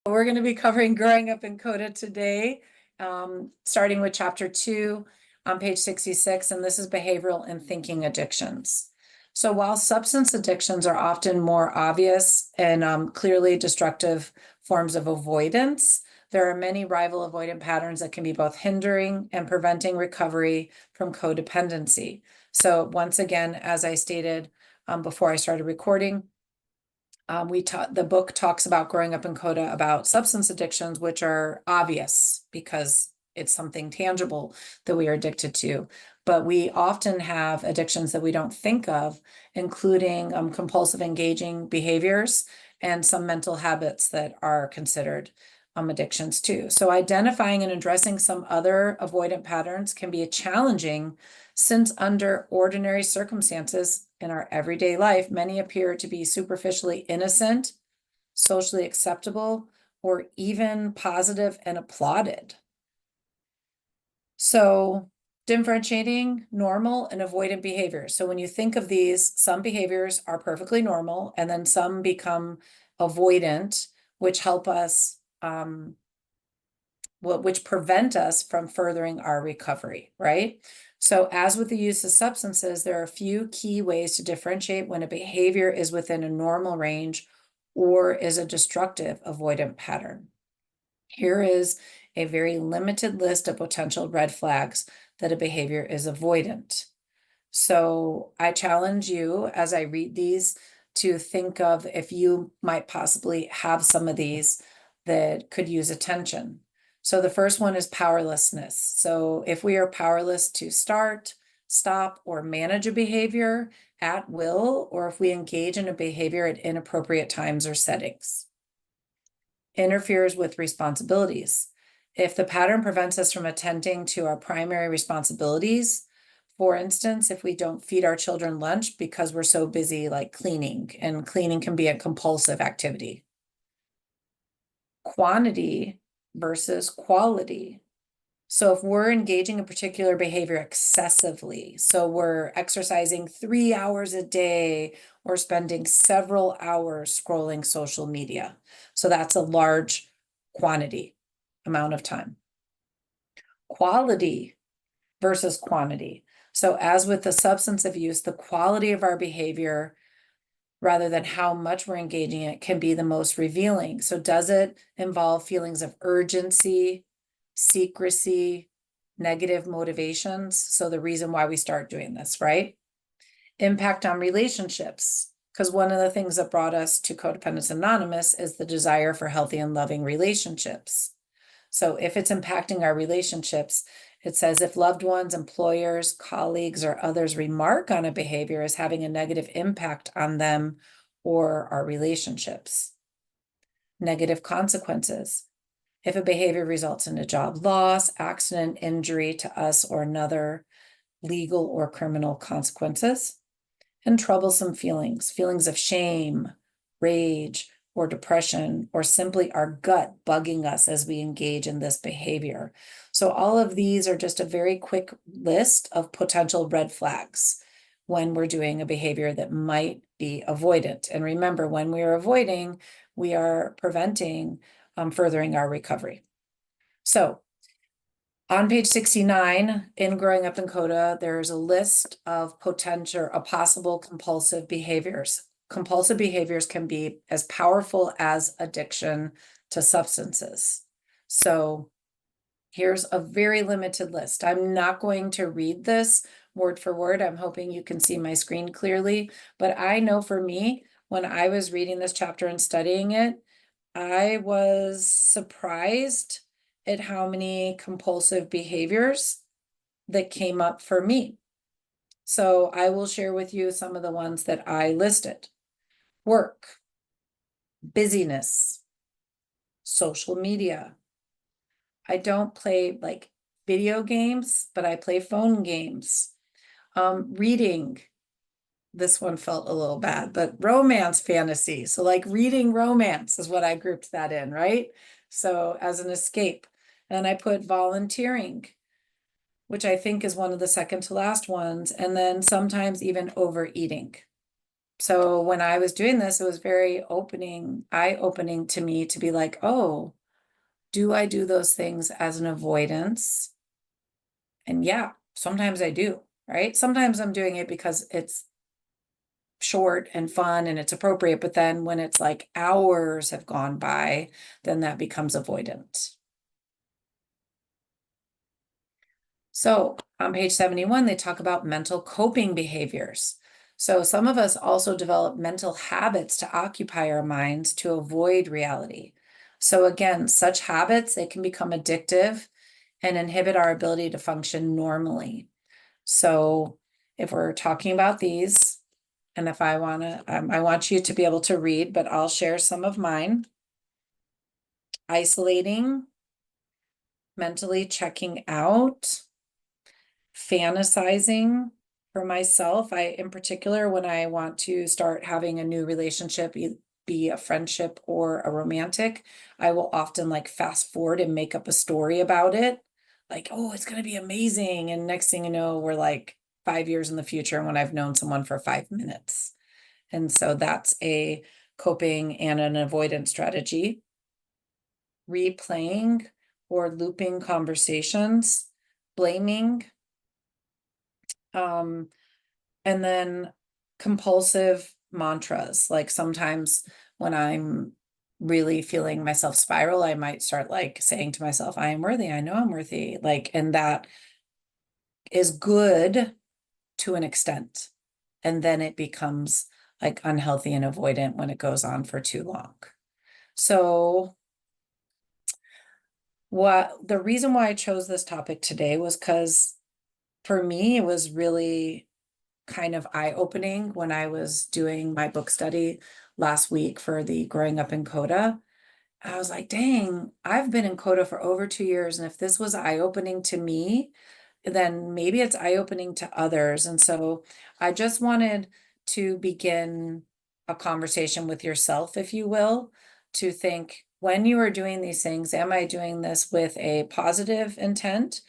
We're going to be covering growing up in CoDA today, starting with chapter 2 on page 66, and this is behavioral and thinking addictions. So while substance addictions are often more obvious and clearly destructive forms of avoidance, there are many rival avoidant patterns that can be both hindering and preventing recovery from codependency. So once again, as I stated before I started recording, the book talks about growing up in CoDA about substance addictions, which are obvious because it's something tangible that we are addicted to. But we often have addictions that we don't think of, including compulsive engaging behaviors and some mental habits that are considered addictions too. So identifying and addressing some other avoidant patterns can be challenging, since under ordinary circumstances in our everyday life, many appear to be superficially innocent, socially acceptable, or even positive and applauded. So differentiating normal and avoidant behaviors. So when you think of these, some behaviors are perfectly normal, and then some become avoidant, which help us, which prevent us from furthering our recovery, right? So as with the use of substances, there are a few key ways to differentiate when a behavior is within a normal range or is a destructive avoidant pattern. Here is a very limited list of potential red flags that a behavior is avoidant. So I challenge you as I read these to think of if you might possibly have some of these that could use attention. So the first one is powerlessness. So if we are powerless to start, stop, or manage a behavior at will, or if we engage in a behavior at inappropriate times or settings. Interferes with responsibilities. If the pattern prevents us from attending to our primary responsibilities, for instance, if we don't feed our children lunch because we're so busy like cleaning, and cleaning can be a compulsive activity. Quantity versus quality. So if we're engaging a particular behavior excessively, so we're exercising 3 hours a day or spending several hours scrolling social media. So that's a large quantity amount of time. Quality versus quantity. So as with the substance abuse, the quality of our behavior, rather than how much we're engaging in it, can be the most revealing. So does it involve feelings of urgency, secrecy, negative motivations? So the reason why we start doing this, right? Impact on relationships. Because one of the things that brought us to Codependents Anonymous is the desire for healthy and loving relationships. So if it's impacting our relationships, it says if loved ones, employers, colleagues, or others remark on a behavior as having a negative impact on them or our relationships. Negative consequences. If a behavior results in a job loss, accident, injury to us or another, legal or criminal consequences. And troublesome feelings, feelings of shame, rage, or depression, or simply our gut bugging us as we engage in this behavior. So all of these are just a very quick list of potential red flags when we're doing a behavior that might be avoidant. And remember, when we are avoiding, we are preventing furthering our recovery. So on page 69, in Growing Up in CoDA, there's a list of possible compulsive behaviors. Compulsive behaviors can be as powerful as addiction to substances. So here's a very limited list. I'm not going to read this word for word. I'm hoping you can see my screen clearly. But I know for me, when I was reading this chapter and studying it, I was surprised at how many compulsive behaviors that came up for me. So I will share with you some of the ones that I listed. Work, busyness, social media. I don't play like video games, but I play phone games. Reading, this one felt a little bad, but romance fantasy. So like reading romance is what I grouped that in, right? So as an escape. And I put volunteering, which I think is one of the second to last ones. And then sometimes even overeating. So when I was doing this, it was very eye-opening to me to be like, oh, do I do those things as an avoidance? And yeah, sometimes I do, right? Sometimes I'm doing it because it's short and fun and it's appropriate, but then when it's like hours have gone by, then that becomes avoidant. So on page 71, they talk about mental coping behaviors. So some of us also develop mental habits to occupy our minds to avoid reality. So again, such habits, they can become addictive and inhibit our ability to function normally. So if we're talking about these, and if I I want you to be able to read, but I'll share some of mine. Isolating, mentally checking out, fantasizing for myself. In particular, when I want to start having a new relationship, be a friendship or a romantic, I will often like fast forward and make up a story about it. Like, oh, it's going to be amazing. And next thing you know, we're like 5 years in the future when I've known someone for 5 minutes. And so that's a coping and an avoidance strategy. Replaying or looping conversations, blaming, and then compulsive mantras. Like sometimes when I'm really feeling myself spiral, I might start like saying to myself, I am worthy, I know I'm worthy. Like, and that is good to an extent. And then it becomes like unhealthy and avoidant when it goes on for too long. So what the reason why I chose this topic today was because for me, it was really kind of eye-opening when I was doing my book study last week for the Growing Up in CoDA. I was like, dang, I've been in CoDA for over 2 years. And if this was eye-opening to me, then maybe it's eye-opening to others. And so I just wanted to begin a conversation with yourself, if you will, to think when you are doing these things, am I doing this with a positive intent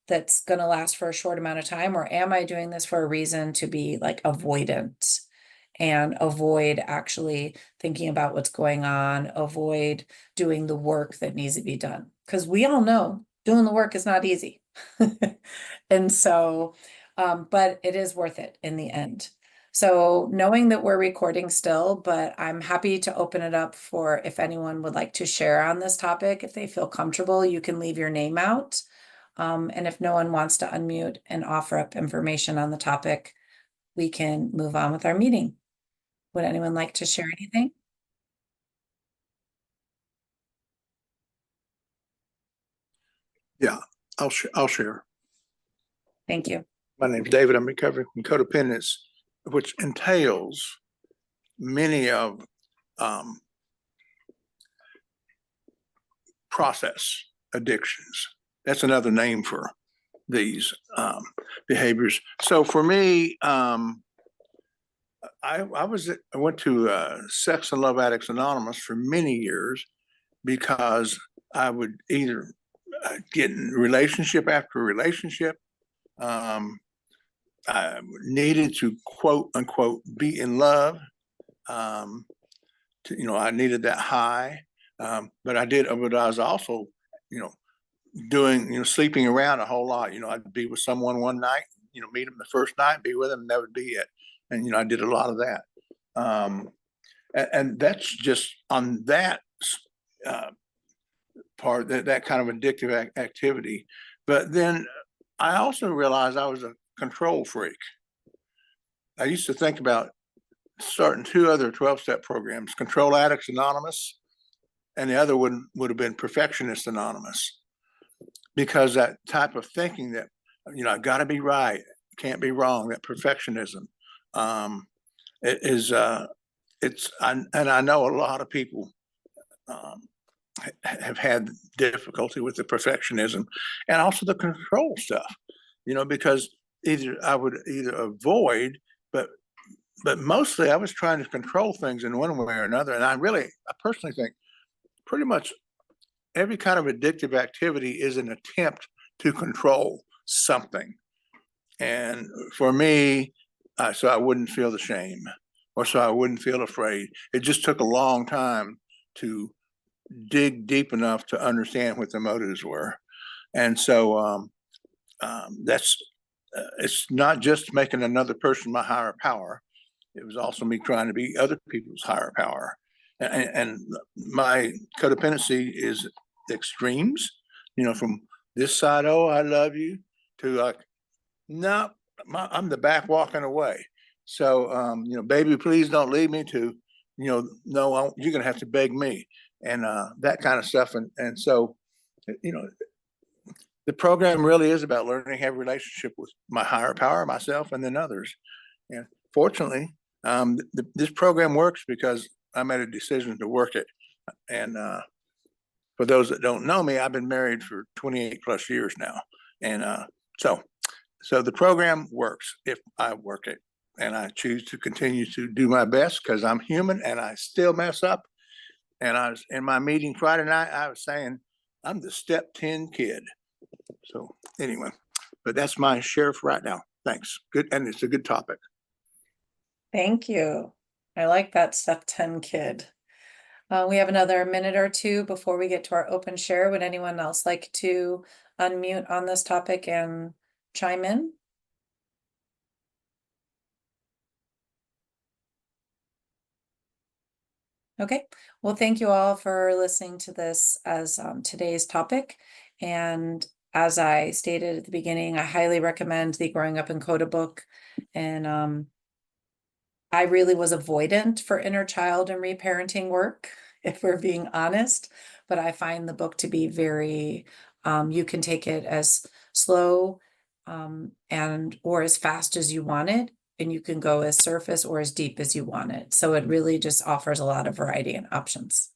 that's going to last for a short amount of time, or am I doing this for a reason to be like avoidant and avoid actually thinking about what's going on, avoid doing the work that needs to be done? Because we all know doing the work is not easy. And so, but it is worth it in the end. So knowing that we're recording still, but I'm happy to open it up for if anyone would like to share on this topic, if they feel comfortable, you can leave your name out. And if no one wants to unmute and offer up information on the topic, we can move on with our meeting. Would anyone like to share anything? Yeah, I'll share. Thank you. My name's David. I'm recovering from codependence, which entails many of process addictions. That's another name for these behaviors. So for me, I went to Sex and Love Addicts Anonymous for many years because I would either get in relationship after relationship. I needed to quote unquote be in love. I needed that high, but I was also, you know, doing, sleeping around a whole lot. I'd be with someone one night, meet them the first night, be with them, and that would be it. And, I did a lot of that. And that's just on that uh, part, that kind of addictive activity. But then I also realized I was a control freak. I used to think about starting two other 12-step programs, Control Addicts Anonymous, and the other one would have been Perfectionist Anonymous, because that type of thinking that, I got to be right, can't be wrong, that perfectionism, it is, and I know a lot of people have had difficulty with the perfectionism and also the control stuff, because I would either avoid, but mostly I was trying to control things in one way or another. And I personally think pretty much every kind of addictive activity is an attempt to control something. And for me, so I wouldn't feel the shame, or so I wouldn't feel afraid. It just took a long time to dig deep enough to understand what the motives were. And so that's it's not just making another person my higher power. It was also me trying to be other people's higher power. And my codependency is extremes, from this side, oh, I love you, to like, no, I'm the back walking away. So, baby, please don't leave me, to, no, you're going to have to beg me, and that kind of stuff. And so, you know, the program really is about learning to have a relationship with my higher power, myself, and then others. And fortunately, this program works because I made a decision to work it. And for those that don't know me, I've been married for 28 plus years now. And so the program works if I work it. And I choose to continue to do my best because I'm human and I still mess up. And I was in my meeting Friday night, I was saying, I'm the step 10 kid. So anyway, but that's my share for right now. Thanks. Good. And it's a good topic. Thank you. I like that Sept 10 kid. We have another minute or two before we get to our open share. Would anyone else like to unmute on this topic and chime in? Okay, well, thank you all for listening to this as today's topic. And as I stated at the beginning, I highly recommend the Growing Up in CoDA book. And I really was avoidant for inner child and reparenting work, if we're being honest. But I find the book to be very, you can take it as slow or as fast as you want it. And you can go as surface or as deep as you want it. So it really just offers a lot of variety and options.